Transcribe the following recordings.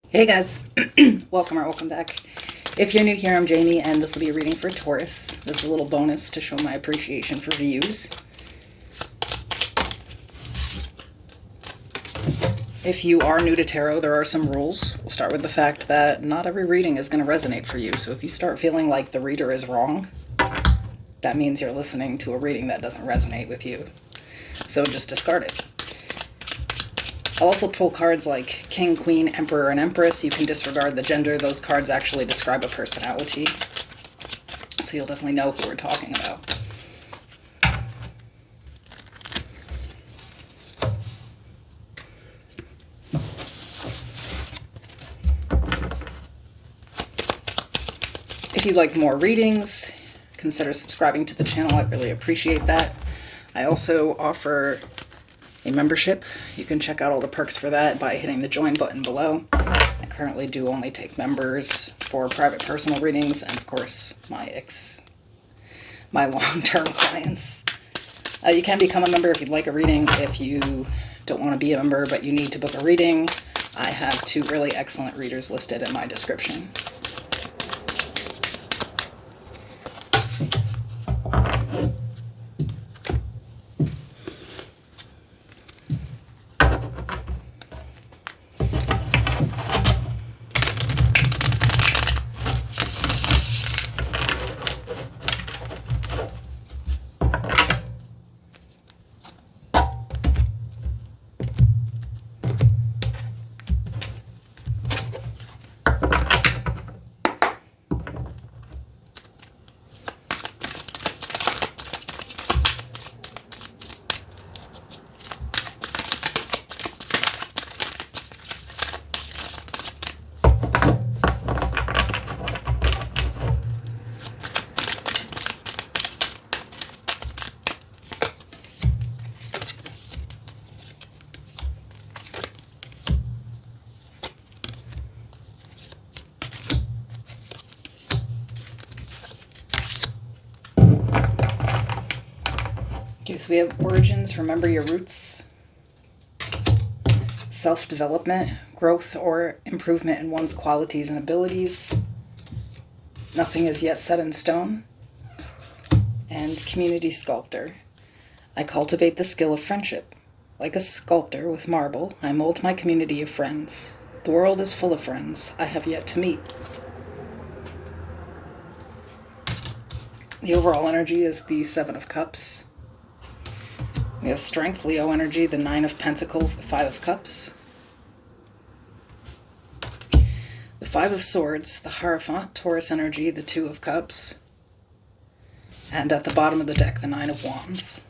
Hey guys, welcome or welcome back. If you're new here, I'm Jamie, and this will be a reading for Taurus. This is a little bonus to show my appreciation for views. If you are new to tarot, there are some rules. We'll start with the fact that not every reading is going to resonate for you, so if you start feeling like the reader is wrong, that means you're listening to a reading that doesn't resonate with you. So just discard it. I'll also pull cards like King, Queen, Emperor, and Empress. You can disregard the gender. Those cards actually describe a personality. So you'll definitely know who we're talking about. If you'd like more readings, consider subscribing to the channel. I'd really appreciate that. I also offer a membership. You can check out all the perks for that by hitting the join button below. I currently do only take members for private personal readings and of course my long-term clients. You can become a member if you'd like a reading. If you don't want to be a member but you need to book a reading, I have 2 really excellent readers listed in my description. Okay, so we have origins, remember your roots, self-development, growth or improvement in one's qualities and abilities, nothing is yet set in stone, and community sculptor. I cultivate the skill of friendship. Like a sculptor with marble, I mold my community of friends. The world is full of friends I have yet to meet. The overall energy is the 7 of Cups. We have Strength, Leo energy, the 9 of Pentacles, the 5 of Cups. The 5 of Swords, the Hierophant, Taurus energy, the 2 of Cups. And at the bottom of the deck, the 9 of Wands.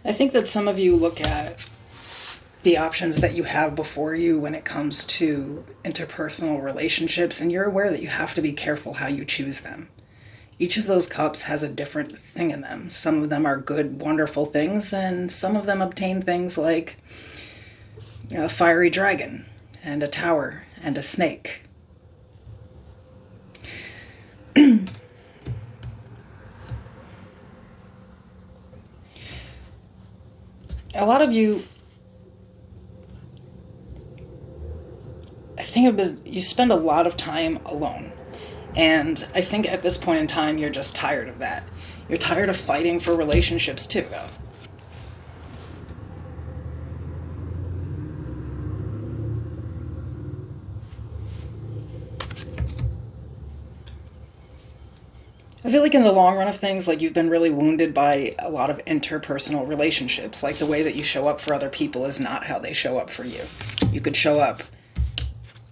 I think that some of you look at the options that you have before you when it comes to interpersonal relationships, and you're aware that you have to be careful how you choose them. Each of those cups has a different thing in them. Some of them are good, wonderful things, and some of them obtain things like a fiery dragon, and a tower, and a snake. A lot of you, I think you spend a lot of time alone. And I think at this point in time, you're just tired of that. You're tired of fighting for relationships too, though. I feel like in the long run of things, like you've been really wounded by a lot of interpersonal relationships. Like the way that you show up for other people is not how they show up for you. You could show up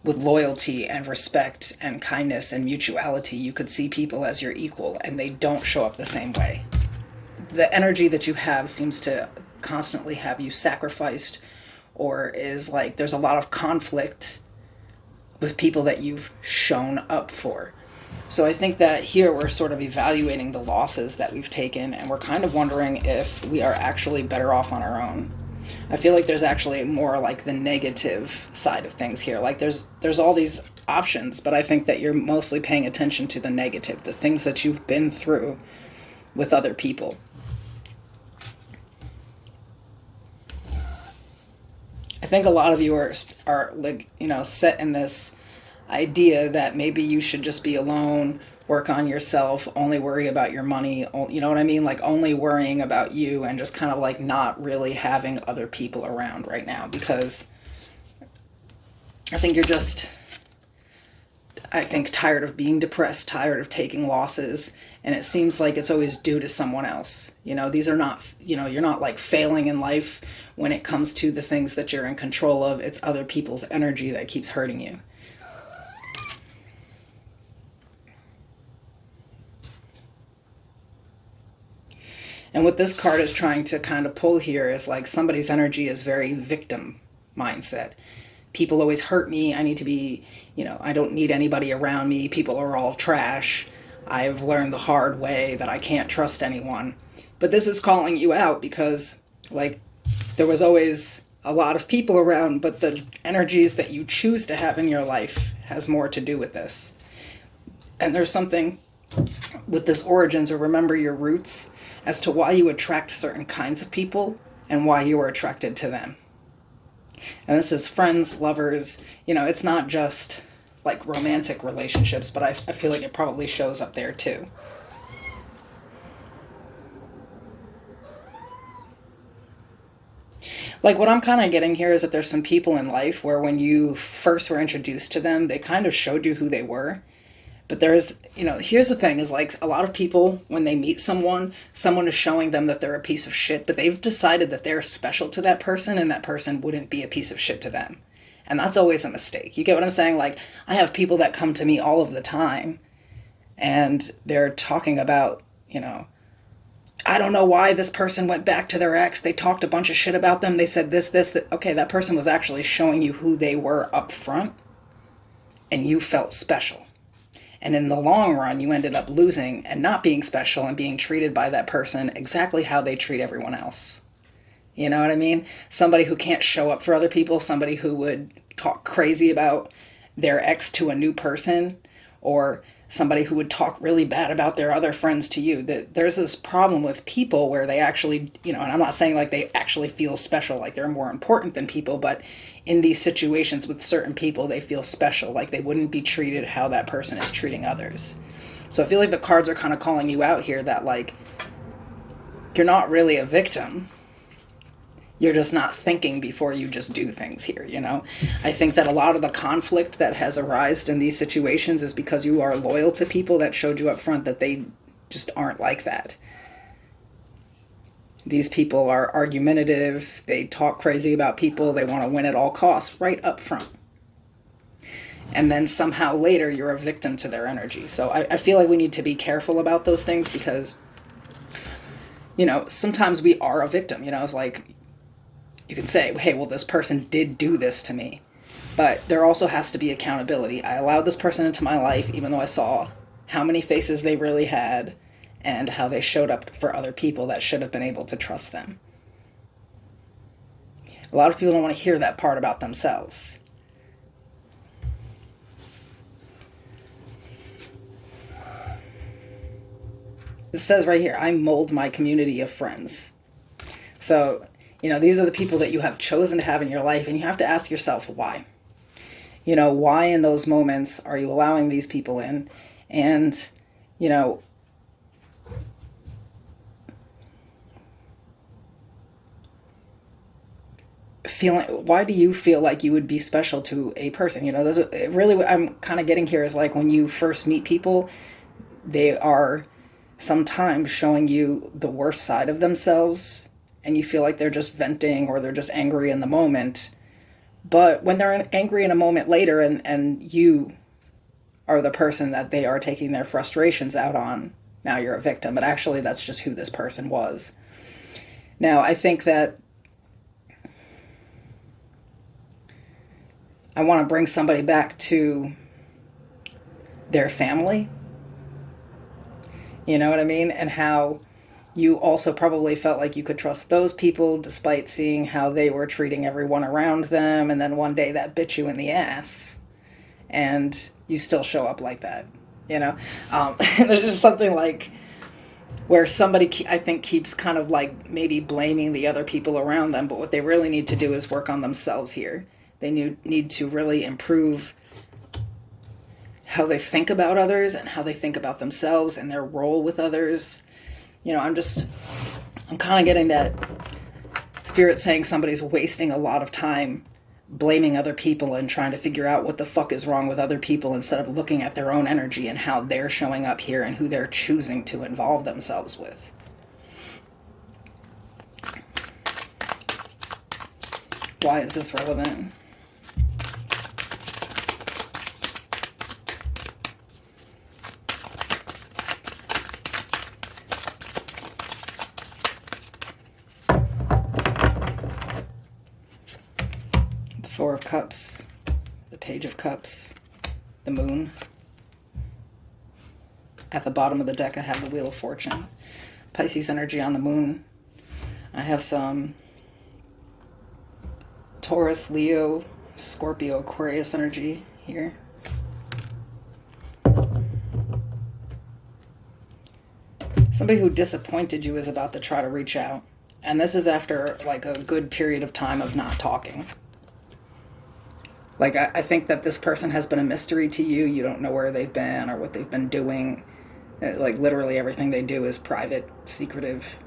with loyalty and respect and kindness and mutuality. You could see people as your equal, and they don't show up the same way. The energy that you have seems to constantly have you sacrificed, or is like there's a lot of conflict with people that you've shown up for. So I think that here we're sort of evaluating the losses that we've taken, and we're kind of wondering if we are actually better off on our own. I feel like there's actually more like the negative side of things here. Like there's all these options, but I think that you're mostly paying attention to the negative, the things that you've been through with other people. I think a lot of you are like, set in this idea that maybe you should just be alone, work on yourself, only worry about your money, you know what I mean? Like only worrying about you and just kind of like not really having other people around right now, because I think you're just, tired of being depressed, tired of taking losses, and it seems like it's always due to someone else. These are not, you're not like failing in life when it comes to the things that you're in control of. It's other people's energy that keeps hurting you. And what this card is trying to kind of pull here is like somebody's energy is very victim mindset. People always hurt me. I need to be, I don't need anybody around me. People are all trash. I've learned the hard way that I can't trust anyone. But this is calling you out because, like, there was always a lot of people around, but the energies that you choose to have in your life has more to do with this. And there's something with this origins, or remember your roots, as to why you attract certain kinds of people and why you are attracted to them. And this is friends, lovers, it's not just like romantic relationships, but I feel like it probably shows up there too. Like what I'm kind of getting here is that there's some people in life where when you first were introduced to them, they kind of showed you who they were. But there's, here's the thing is like a lot of people, when they meet someone is showing them that they're a piece of shit, but they've decided that they're special to that person and that person wouldn't be a piece of shit to them. And that's always a mistake. You get what I'm saying? Like I have people that come to me all of the time and they're talking about, I don't know why this person went back to their ex. They talked a bunch of shit about them. They said this, that. Okay, that person was actually showing you who they were up front and you felt special. And in the long run, you ended up losing and not being special and being treated by that person exactly how they treat everyone else. You know what I mean? Somebody who can't show up for other people, somebody who would talk crazy about their ex to a new person, or somebody who would talk really bad about their other friends to you. There's this problem with people where they actually, and I'm not saying like they actually feel special, like they're more important than people, but in these situations with certain people, they feel special, like they wouldn't be treated how that person is treating others. So I feel like the cards are kind of calling you out here that like, you're not really a victim. You're just not thinking before you just do things here, I think that a lot of the conflict that has arisen in these situations is because you are loyal to people that showed you up front that they just aren't like that. These people are argumentative, they talk crazy about people, they want to win at all costs right up front. And then somehow later you're a victim to their energy. So I feel like we need to be careful about those things because, sometimes we are a victim. It's like you can say, hey, well, this person did do this to me. But there also has to be accountability. I allowed this person into my life even though I saw how many faces they really had and how they showed up for other people that should have been able to trust them. A lot of people don't want to hear that part about themselves. It says right here, I mold my community of friends. So, these are the people that you have chosen to have in your life, and you have to ask yourself why. Why in those moments are you allowing these people in? And, why do you feel like you would be special to a person? Really what I'm kind of getting here is like when you first meet people, they are sometimes showing you the worst side of themselves and you feel like they're just venting or they're just angry in the moment. But when they're angry in a moment later and you are the person that they are taking their frustrations out on, now you're a victim. But actually that's just who this person was. Now, I think that I want to bring somebody back to their family. You know what I mean? And how You also probably felt like you could trust those people despite seeing how they were treating everyone around them, and then one day that bit you in the ass, and you still show up like that, you know? There's something like where somebody, I think, keeps kind of like maybe blaming the other people around them, but what they really need to do is work on themselves here. They need to really improve how they think about others and how they think about themselves and their role with others. I'm kind of getting that spirit saying somebody's wasting a lot of time blaming other people and trying to figure out what the fuck is wrong with other people instead of looking at their own energy and how they're showing up here and who they're choosing to involve themselves with. Why is this relevant? Four of Cups, the Page of Cups, the Moon. At the bottom of the deck, I have the Wheel of Fortune. Pisces energy on the Moon. I have some Taurus, Leo, Scorpio, Aquarius energy here. Somebody who disappointed you is about to try to reach out. And this is after like a good period of time of not talking. Like, I think that this person has been a mystery to you. You don't know where they've been or what they've been doing. Like, literally everything they do is private, secretive.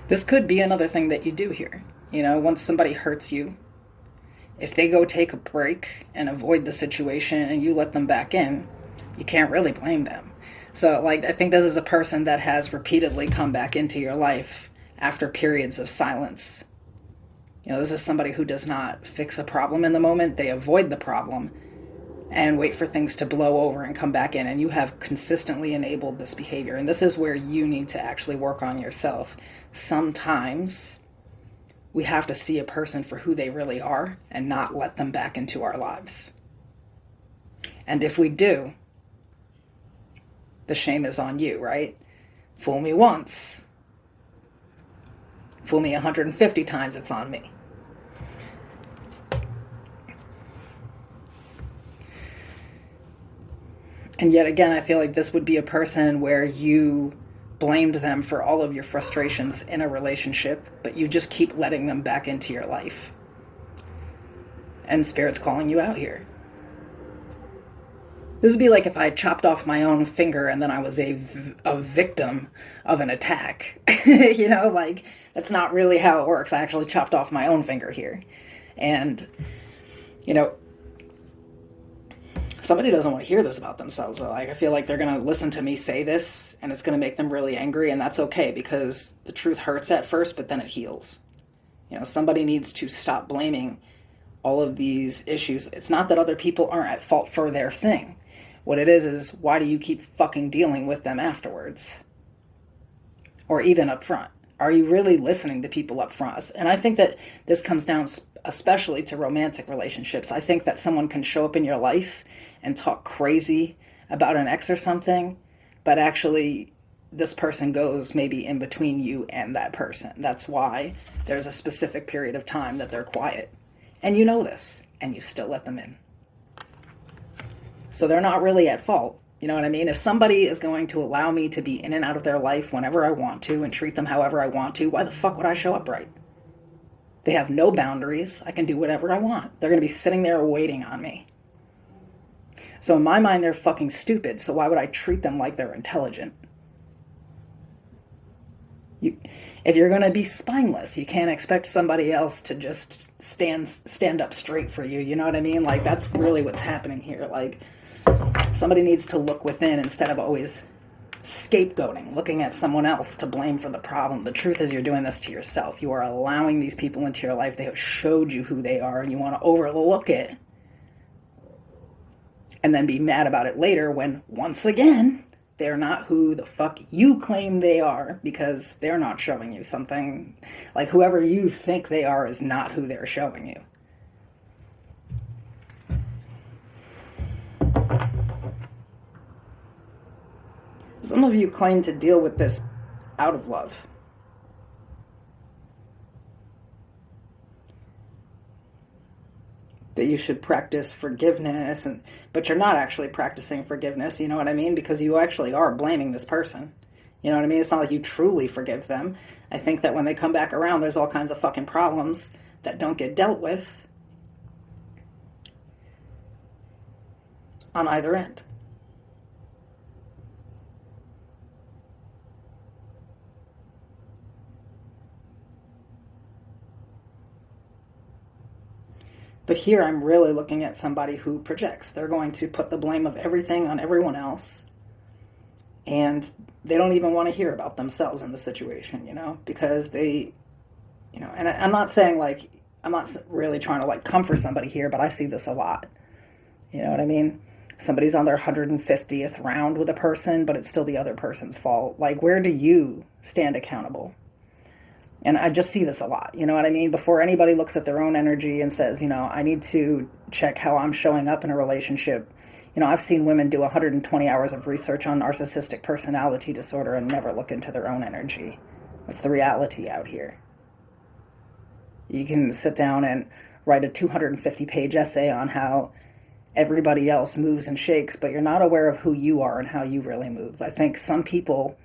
This could be another thing that you do here. Once somebody hurts you, if they go take a break and avoid the situation and you let them back in, you can't really blame them. So, I think this is a person that has repeatedly come back into your life after periods of silence. This is somebody who does not fix a problem in the moment. They avoid the problem and wait for things to blow over and come back in. And you have consistently enabled this behavior. And this is where you need to actually work on yourself. Sometimes we have to see a person for who they really are and not let them back into our lives. And if we do, the shame is on you, right? Fool me once. Fool me 150 times, it's on me. And yet again, I feel like this would be a person where you blamed them for all of your frustrations in a relationship, but you just keep letting them back into your life. And Spirit's calling you out here. This would be like if I chopped off my own finger and then I was a victim of an attack. That's not really how it works. I actually chopped off my own finger here. And, somebody doesn't want to hear this about themselves, though. I feel like they're going to listen to me say this, and it's going to make them really angry, and that's okay, because the truth hurts at first, but then it heals. Somebody needs to stop blaming all of these issues. It's not that other people aren't at fault for their thing. What it is why do you keep fucking dealing with them afterwards? Or even up front? Are you really listening to people up front? And I think that this comes down especially to romantic relationships. I think that someone can show up in your life and talk crazy about an ex or something, but actually this person goes maybe in between you and that person. That's why there's a specific period of time that they're quiet. And you know this, and you still let them in. So they're not really at fault. You know what I mean? If somebody is going to allow me to be in and out of their life whenever I want to and treat them however I want to, why the fuck would I show up right? They have no boundaries. I can do whatever I want. They're going to be sitting there waiting on me. So in my mind, they're fucking stupid. So why would I treat them like they're intelligent? If you're going to be spineless, you can't expect somebody else to just stand up straight for you. You know what I mean? That's really what's happening here. Somebody needs to look within instead of always scapegoating, looking at someone else to blame for the problem. The truth is you're doing this to yourself. You are allowing these people into your life. They have showed you who they are, and you want to overlook it and then be mad about it later when, once again, they're not who the fuck you claim they are, because they're not showing you something. Like, whoever you think they are is not who they're showing you. Some of you claim to deal with this out of love. That you should practice forgiveness, but you're not actually practicing forgiveness, you know what I mean? Because you actually are blaming this person. You know what I mean? It's not like you truly forgive them. I think that when they come back around, there's all kinds of fucking problems that don't get dealt with on either end. But here I'm really looking at somebody who projects. They're going to put the blame of everything on everyone else. And they don't even want to hear about themselves in the situation, you know, because they, you know, and I'm not saying like, I'm not really trying to like comfort somebody here, but I see this a lot. You know what I mean? Somebody's on their 150th round with a person, but it's still the other person's fault. Like, where do you stand accountable? And I just see this a lot, you know what I mean? Before anybody looks at their own energy and says, you know, I need to check how I'm showing up in a relationship. You know, I've seen women do 120 hours of research on narcissistic personality disorder and never look into their own energy. What's the reality out here? You can sit down and write a 250-page essay on how everybody else moves and shakes, but you're not aware of who you are and how you really move. I think some people,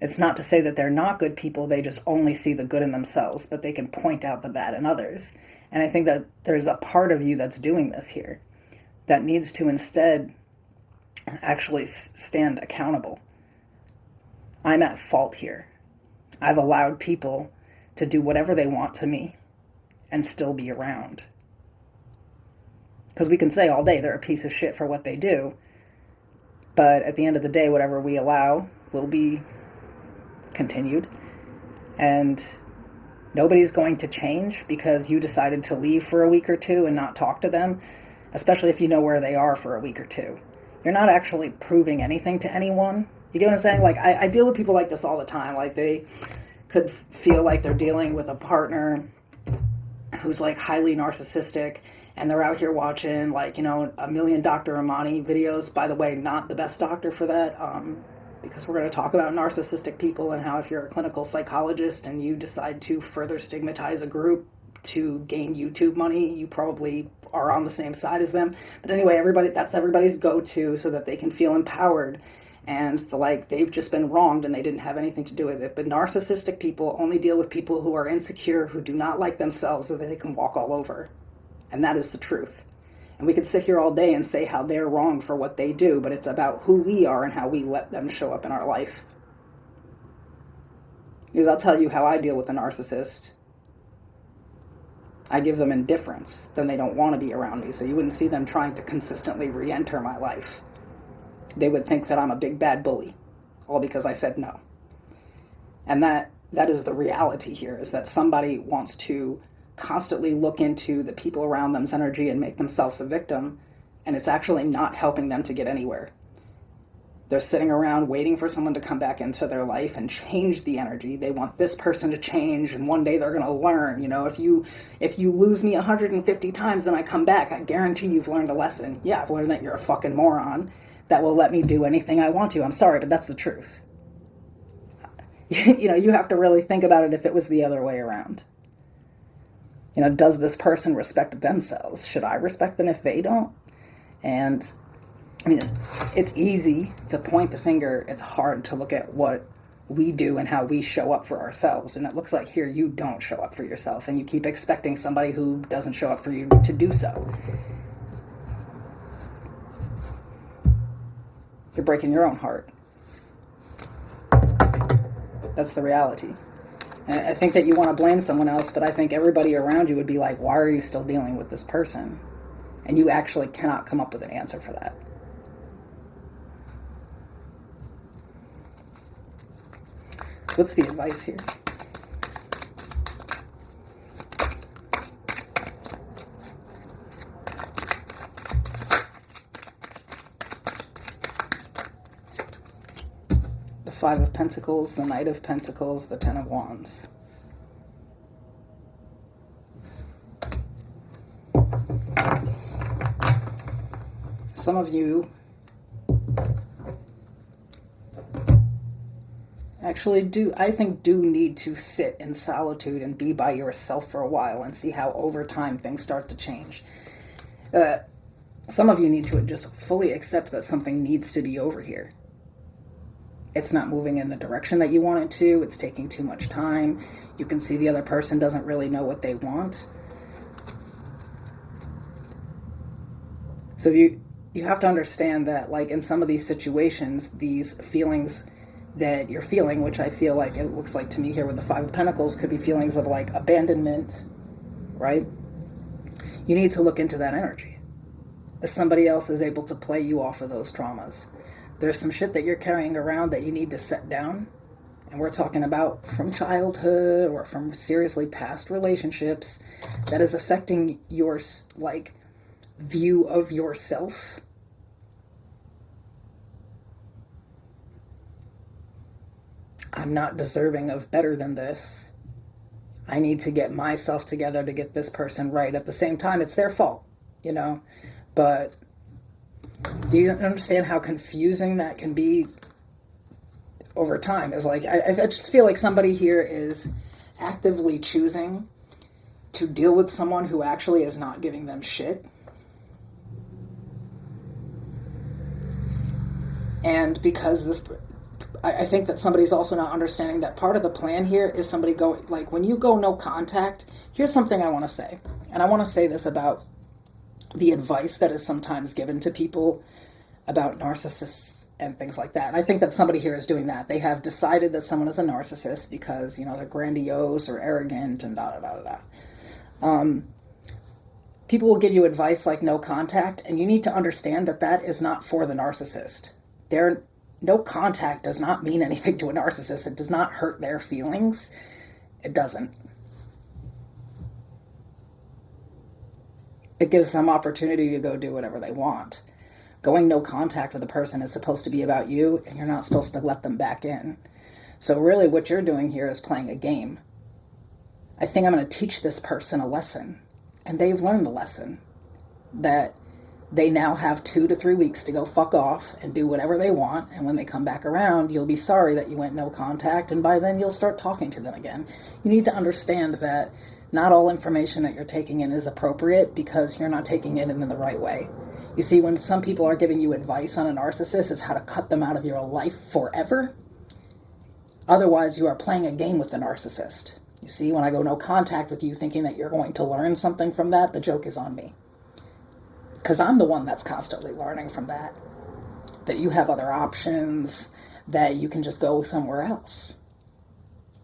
it's not to say that they're not good people, they just only see the good in themselves, but they can point out the bad in others. And I think that there's a part of you that's doing this here that needs to instead actually stand accountable. I'm at fault here. I've allowed people to do whatever they want to me and still be around. Because we can say all day they're a piece of shit for what they do, but at the end of the day, whatever we allow will be continued, and nobody's going to change because you decided to leave for a week or two and not talk to them, especially if you know where they are for a week or two. You're not actually proving anything to anyone. You get what I'm saying? Like, I deal with people like this all the time. Like, they could feel like they're dealing with a partner who's like highly narcissistic, and they're out here watching, like, you know, a million Dr. Amani videos. By the way, not the best doctor for that, because we're going to talk about narcissistic people and how if you're a clinical psychologist and you decide to further stigmatize a group to gain YouTube money, you probably are on the same side as them. But anyway, that's everybody's go-to so that they can feel empowered and like they've just been wronged and they didn't have anything to do with it. But narcissistic people only deal with people who are insecure, who do not like themselves, so that they can walk all over. And that is the truth. And we could sit here all day and say how they're wrong for what they do, but it's about who we are and how we let them show up in our life. Because I'll tell you how I deal with a narcissist. I give them indifference. Then they don't want to be around me, so you wouldn't see them trying to consistently re-enter my life. They would think that I'm a big bad bully, all because I said no. And that is the reality here, is that somebody wants to constantly look into the people around them's energy and make themselves a victim, and it's actually not helping them to get anywhere. They're sitting around waiting for someone to come back into their life and change the energy. They want this person to change, and one day they're going to learn. You know, if you lose me 150 times and I come back, I guarantee you've learned a lesson. Yeah, I've learned that you're a fucking moron that will let me do anything I want to. I'm sorry, but that's the truth. You know, you have to really think about it if it was the other way around. You know, does this person respect themselves? Should I respect them if they don't? And, I mean, it's easy to point the finger. It's hard to look at what we do and how we show up for ourselves. And it looks like here you don't show up for yourself, and you keep expecting somebody who doesn't show up for you to do so. You're breaking your own heart. That's the reality. And I think that you want to blame someone else, but I think everybody around you would be like, why are you still dealing with this person? And you actually cannot come up with an answer for that. What's the advice here? Five of Pentacles, the Knight of Pentacles, the Ten of Wands. Some of you actually do need to sit in solitude and be by yourself for a while and see how over time things start to change. Some of you need to just fully accept that something needs to be over here. It's not moving in the direction that you want it to. It's taking too much time. You can see the other person doesn't really know what they want. So you have to understand that, like, in some of these situations, these feelings that you're feeling, which I feel like it looks like to me here with the Five of Pentacles, could be feelings of like abandonment, right? You need to look into that energy. As somebody else is able to play you off of those traumas. There's some shit that you're carrying around that you need to set down. And we're talking about from childhood or from seriously past relationships that is affecting your, like, view of yourself. I'm not deserving of better than this. I need to get myself together to get this person right. At the same time, it's their fault, you know? But do you understand how confusing that can be over time? Is like, I just feel like somebody here is actively choosing to deal with someone who actually is not giving them shit. And because this, I think that somebody's also not understanding that part of the plan here is somebody going, like, when you go no contact, here's something I want to say. And I want to say this about the advice that is sometimes given to people about narcissists and things like that. And I think that somebody here is doing that. They have decided that someone is a narcissist because, you know, they're grandiose or arrogant and people will give you advice like no contact, and you need to understand that that is not for the narcissist. No contact does not mean anything to a narcissist. It does not hurt their feelings. It doesn't. It gives them opportunity to go do whatever they want. Going no contact with a person is supposed to be about you, and you're not supposed to let them back in. So really what you're doing here is playing a game. I think I'm going to teach this person a lesson. And they've learned the lesson. That they now have 2 to 3 weeks to go fuck off and do whatever they want. And when they come back around, you'll be sorry that you went no contact. And by then you'll start talking to them again. You need to understand that not all information that you're taking in is appropriate because you're not taking it in the right way. You see, when some people are giving you advice on a narcissist, is how to cut them out of your life forever. Otherwise, you are playing a game with the narcissist. You see, when I go no contact with you thinking that you're going to learn something from that, the joke is on me. Because I'm the one that's constantly learning from that. That you have other options, that you can just go somewhere else.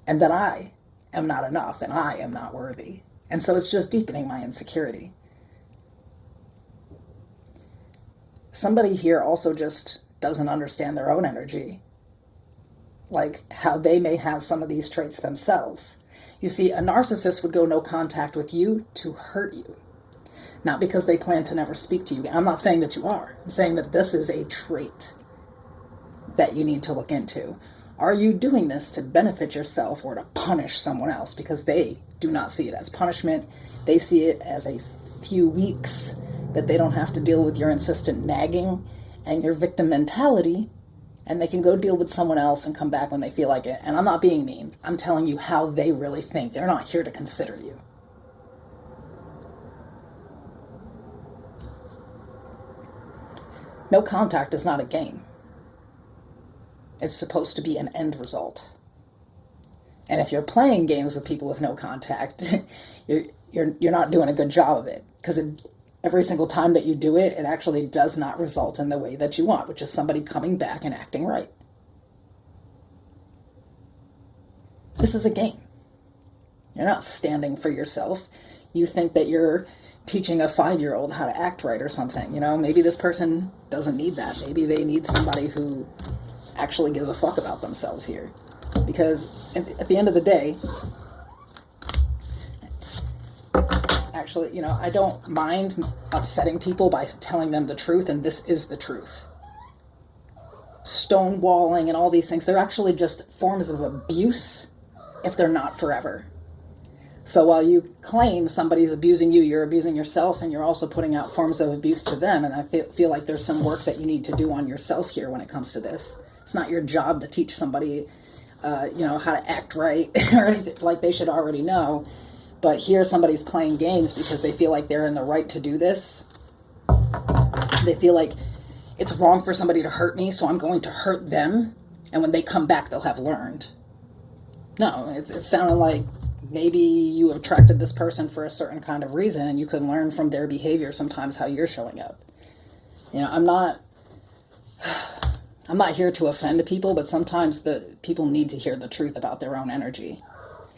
And that I am not enough and I am not worthy. And so it's just deepening my insecurity. Somebody here also just doesn't understand their own energy. Like how they may have some of these traits themselves. You see, a narcissist would go no contact with you to hurt you. Not because they plan to never speak to you. I'm not saying that you are. I'm saying that this is a trait that you need to look into. Are you doing this to benefit yourself or to punish someone else? Because they do not see it as punishment. They see it as a few weeks that they don't have to deal with your insistent nagging and your victim mentality, and they can go deal with someone else and come back when they feel like it. And I'm not being mean. I'm telling you how they really think. They're not here to consider you. No contact is not a game. It's supposed to be an end result. And if you're playing games with people with no contact, you're not doing a good job of it. Because every single time that you do it, it actually does not result in the way that you want, which is somebody coming back and acting right. This is a game. You're not standing for yourself. You think that you're teaching a 5-year-old how to act right or something. You know, maybe this person doesn't need that. Maybe they need somebody who actually gives a fuck about themselves here. Because at the end of the day, actually, you know, I don't mind upsetting people by telling them the truth, and this is the truth. stonewalling and all these things, they're actually just forms of abuse if they're not forever. So while you claim somebody's abusing you, you're abusing yourself, and you're also putting out forms of abuse to them. And I feel like there's some work that you need to do on yourself here when it comes to this. It's not your job to teach somebody, how to act right or anything like they should already know. But here somebody's playing games because they feel like they're in the right to do this. They feel like it's wrong for somebody to hurt me, so I'm going to hurt them. And when they come back, they'll have learned. No, it sounded like maybe you attracted this person for a certain kind of reason, and you can learn from their behavior sometimes how you're showing up. I'm not here to offend people, but sometimes the people need to hear the truth about their own energy.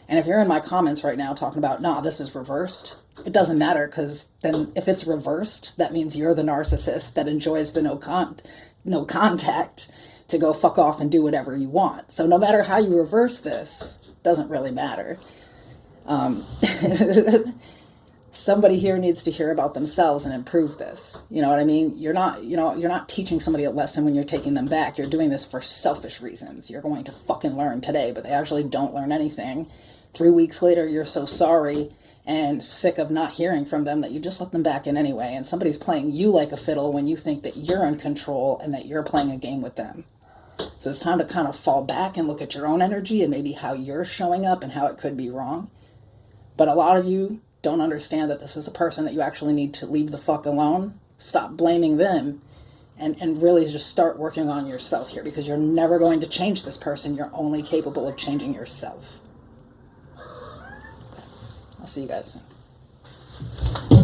And if you're in my comments right now talking about, nah, this is reversed, it doesn't matter, because then if it's reversed, that means you're the narcissist that enjoys the no contact to go fuck off and do whatever you want. So no matter how you reverse this, doesn't really matter. Somebody here needs to hear about themselves and improve this. You know what I mean? You're not teaching somebody a lesson when you're taking them back. You're doing this for selfish reasons. You're going to fucking learn today, but they actually don't learn anything. 3 weeks later, you're so sorry and sick of not hearing from them that you just let them back in anyway. And somebody's playing you like a fiddle when you think that you're in control and that you're playing a game with them. So it's time to kind of fall back and look at your own energy and maybe how you're showing up and how it could be wrong. But a lot of you don't understand that this is a person that you actually need to leave the fuck alone. Stop blaming them and really just start working on yourself here, because you're never going to change this person. You're only capable of changing yourself. Okay. I'll see you guys soon.